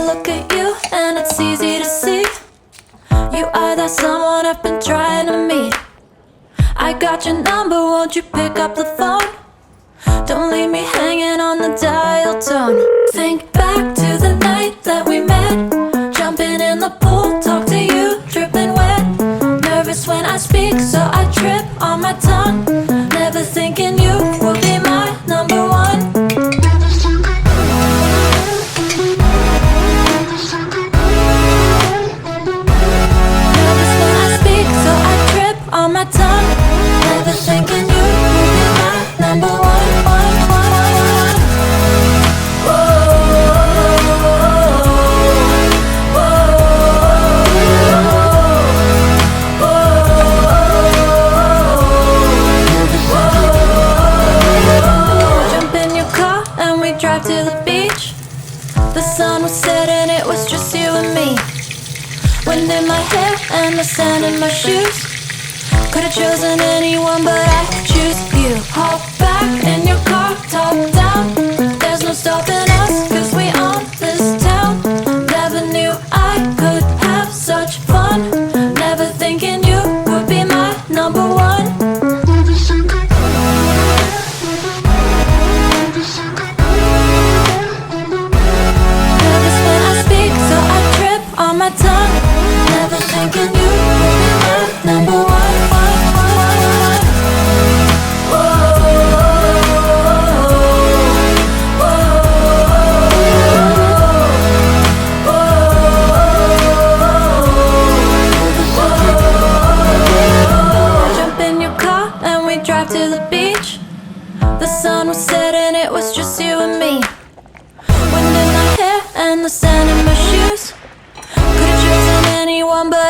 look at you and it's easy to see. You are that someone I've been trying to meet. I got your number, won't you pick up the phone? Don't leave me hanging on the dial tone. Think back to the night that we met. Jumping in the pool, talk to you, dripping wet. Nervous when I speak, so I trip on my tongue. Never thinking you would be my number one. Nervous when I speak, so I trip on my tongue. Never thinking you would be my number one. Drive to the beach. The sun was setting, it was just you and me. Wind in my hair and the sand in my shoes. Could've chosen anyone, but I choose you. Hop back in your car, top down. There's no stopping us, cause we own this town. Never knew I could have such fun. Never thinking you would be my number one. On my tongue, never thinking you would be my number one. Jump in your car and we drive to the beach. The sun was setting, it was just you and me. Wind in my hair and the sand in my shoes. Could've chosen anyone, but